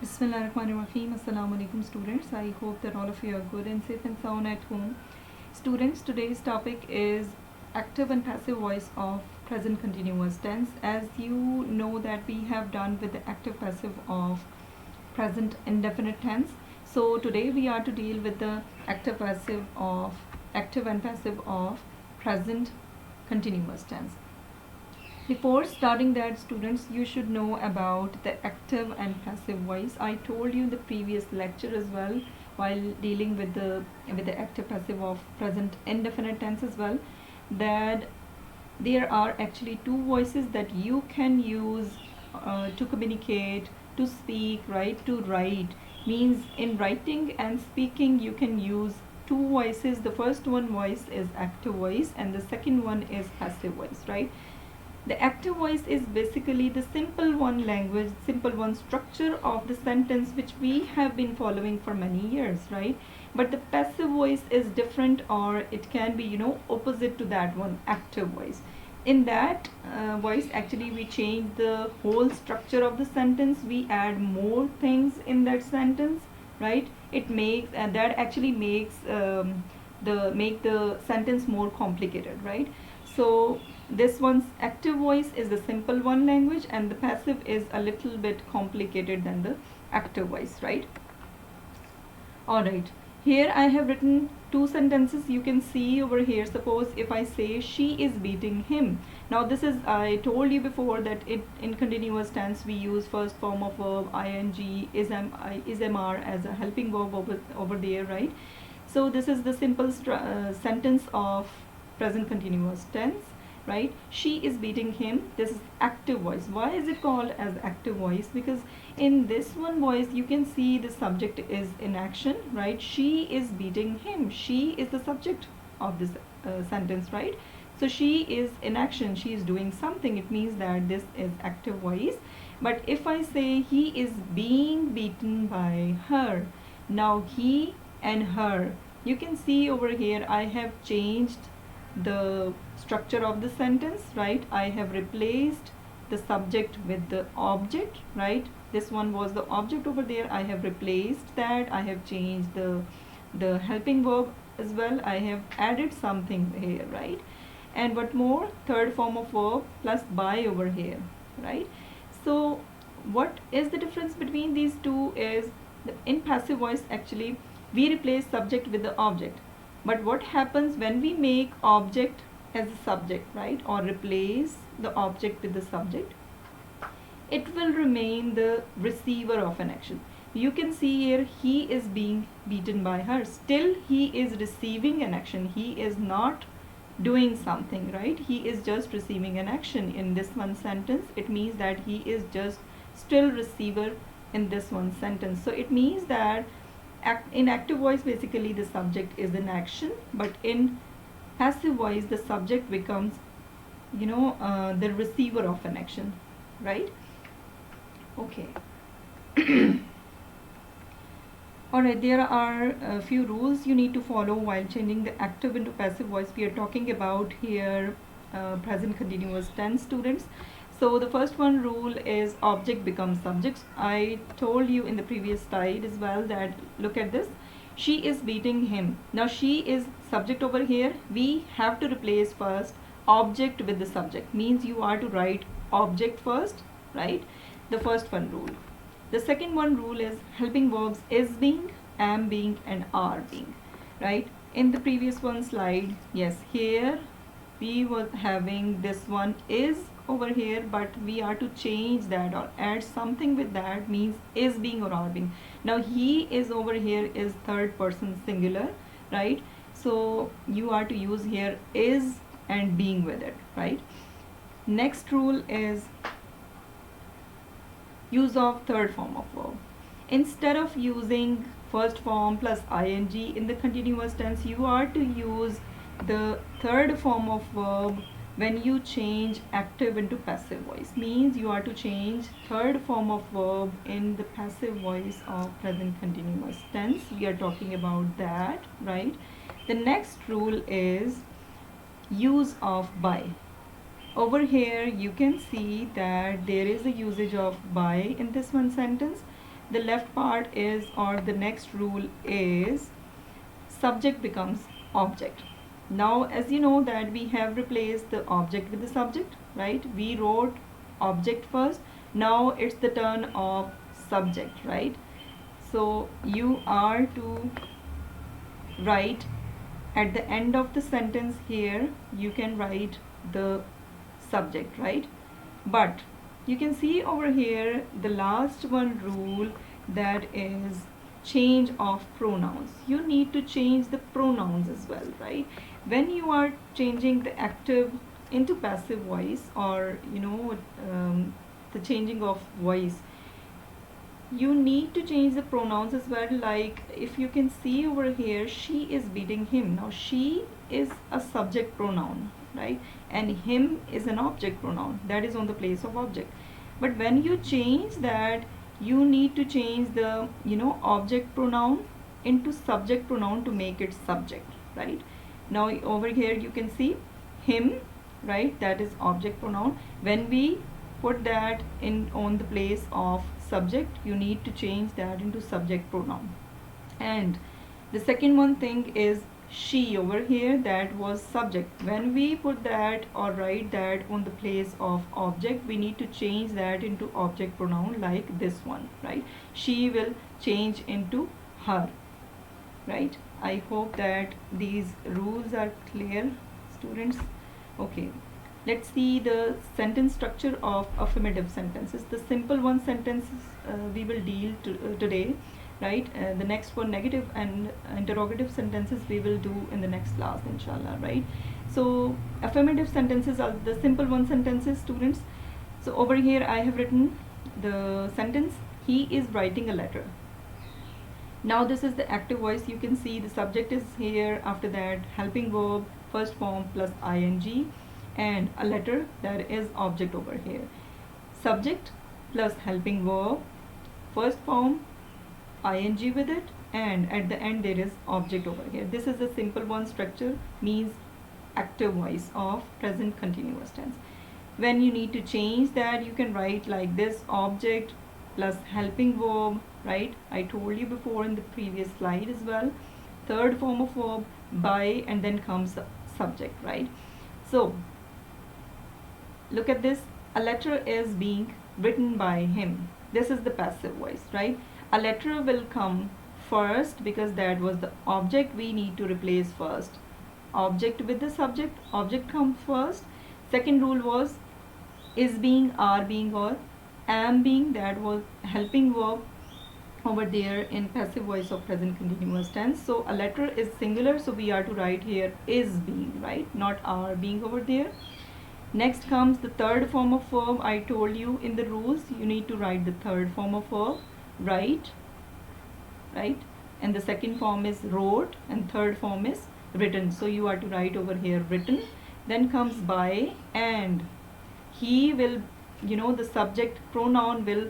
Bismillahirrahmanirrahim. Assalamu alaikum students. I hope that all of you are good and safe and sound at home. Students, today's topic is active and passive voice of present continuous tense. As you know that we have done with the active passive of present indefinite tense. So today we are to deal with the active and passive of present continuous tense. Before starting that, students, you should know about the active and passive voice. I told you in the previous lecture as well, while dealing with the active passive of present indefinite tense as well, that there are actually two voices that you can use to communicate, to speak, right, to write. Means in writing and speaking you can use two voices. The first one voice is active voice and the second one is passive voice, right? The active voice is basically the simple one language, simple one structure of the sentence which we have been following for many years, right? But the passive voice is different, or it can be, opposite to that one, active voice. In that voice, actually we change the whole structure of the sentence. We add more things in that sentence, right? It makes that actually makes the sentence more complicated, right? So this one's active voice is the simple one language and the passive is a little bit complicated than the active voice, right? Alright, here I have written two sentences. You can see over here, suppose if I say she is beating him. Now this is, I told you before that in continuous tense we use first form of verb ing is mr as a helping verb over there, right? So this is the simple sentence of present continuous tense, right? She is beating him. This is active voice. Why is it called as active voice? Because in this one voice you can see the subject is in action, right? She is beating him. She is the subject of this sentence, right? So she is in action, she is doing something. It means that this is active voice. But if I say he is being beaten by her, now he and her, you can see over here I have changed the structure of the sentence, right? I have replaced the subject with the object, right? This one was the object over there. I have replaced that. I have changed the helping verb as well. I have added something here, right? And what more, third form of verb plus by over here, right? So what is the difference between these two is in passive voice actually we replace subject with the object. But what happens when we make object as a subject, right, or replace the object with the subject? It will remain the receiver of an action. You can see here he is being beaten by her. Still he is receiving an action. He is not doing something, right? He is just receiving an action in this one sentence. It means that he is just still receiver in this one sentence. So it means that in active voice basically the subject is in action, but in passive voice the subject becomes the receiver of an action, right? Okay. Alright, there are a few rules you need to follow while changing the active into passive voice. We are talking about here present continuous tense, students. So the first one rule is object becomes subject. I told you in the previous slide as well that look at this. She is beating him. Now she is subject over here. We have to replace first object with the subject. Means you are to write object first, right? The first one rule. The second one rule is helping verbs is being, am being and are being, right? In the previous one slide, yes, here we were having this one is over here, but we are to change that or add something with that, means is being or are being. Now he is over here is third person singular, right? So you are to use here is and being with it, right? Next rule is use of third form of verb. Instead of using first form plus ing in the continuous tense, you are to use the third form of verb when you change active into passive voice. Means you are to change third form of verb in the passive voice of present continuous tense. We are talking about that, right? The next rule is use of by. Over here you can see that there is a usage of by in this one sentence. the left part is, or the next rule is, subject becomes object. Now as you know that we have replaced the object with the subject, right? We wrote object first, now it's the turn of subject, right? So you are to write at the end of the sentence here, you can write the subject, right? But you can see over here the last one rule, that is change of pronouns. You need to change the pronouns as well, right? When you are changing the active into passive voice, or the changing of voice, you need to change the pronouns as well. Like if you can see over here, she is beating him. Now she is a subject pronoun, right? And him is an object pronoun that is on the place of object. But when you change that, you need to change the object pronoun into subject pronoun to make it subject, right? Now over here you can see him, right? That is object pronoun. When we put that in on the place of subject, you need to change that into subject pronoun. And the second one thing is she over here, that was subject. When we put that or write that on the place of object, we need to change that into object pronoun, like this one, right? She will change into her, right? I hope that these rules are clear, students. Okay, let's see the sentence structure of affirmative sentences. The simple one sentences we will deal today, right? The next one, negative and interrogative sentences, we will do in the next class, inshallah, right? So affirmative sentences are the simple one sentences, students. So over here I have written the sentence, he is writing a letter. Now this is the active voice. You can see the subject is here, after that helping verb first form plus ing, and a letter, that is object over here. Subject plus helping verb first form ing with it, and at the end there is object over here. This is a simple one structure, means active voice of present continuous tense. When you need to change that, you can write like this, object plus helping verb, right? I told you before in the previous slide as well, third form of verb by, and then comes subject, right? So look at this, a letter is being written by him. This is the passive voice, right? A letter will come first because that was the object we need to replace first. Object with the subject, object comes first. Second rule was is being, are being, or am being, that was helping verb over there in passive voice of present continuous tense. So a letter is singular, so we are to write here is being, right? Not are being over there. Next comes the third form of verb. I told you in the rules you need to write the third form of verb, write, right? And the second form is wrote, and third form is written. So you are to write over here written. Then comes by, and he will, the subject pronoun will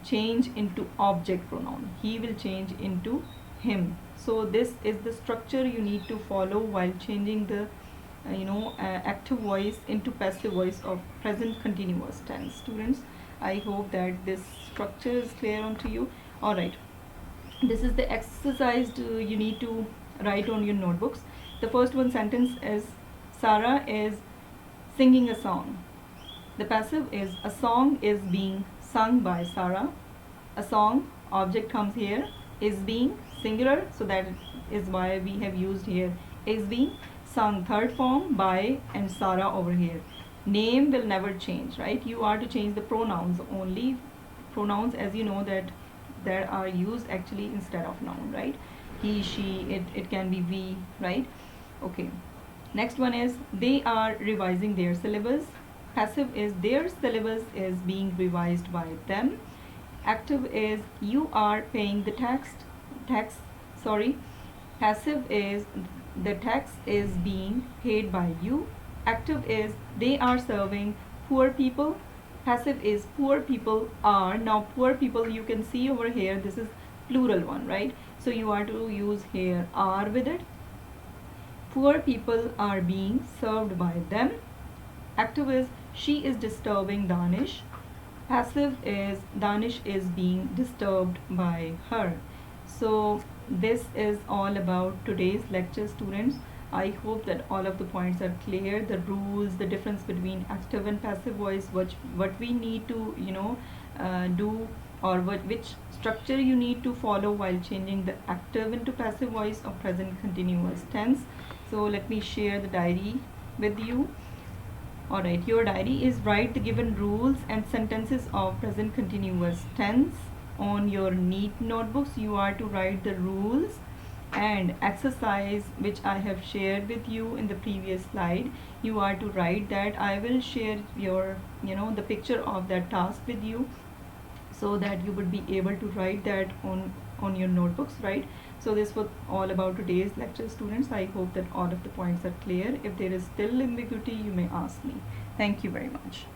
change into object pronoun. He will change into him. So this is the structure you need to follow while changing the active voice into passive voice of present continuous tense, students. I hope that this structure is clear onto you. All right, this is the exercise you need to write on your notebooks. The first one sentence is Sarah is singing a song. The passive is a song is being sung by Sarah. A song, object comes here, is being singular, so that is why we have used here is being sung, third form by, and Sarah over here. Name will never change, right? You are to change the pronouns only. Pronouns, as you know, that are used actually instead of noun, right? He, she, it can be we, right? Okay, next one is they are revising their syllabus. Passive is their syllabus is being revised by them. Active is you are paying the tax. Passive is the tax is being paid by you. Active is they are serving poor people. Passive is poor people are. Now poor people, you can see over here, this is plural one, right? So you are to use here are with it. Poor people are being served by them. Active is she is disturbing Danish. Passive is Danish is being disturbed by her. So this is all about today's lecture, students. I hope that all of the points are clear, the rules, the difference between active and passive voice, what we need to do, or which structure you need to follow while changing the active into passive voice of present continuous tense. So let me share the diary with you. Alright, your diary is write the given rules and sentences of present continuous tense. On your neat notebooks, you are to write the rules and exercise which I have shared with you in the previous slide. You are to write that. I will share your, the picture of that task with you, so that you would be able to write that on your notebooks, right? So this was all about today's lecture, students. I hope that all of the points are clear. If there is still ambiguity, you may ask me. Thank you very much.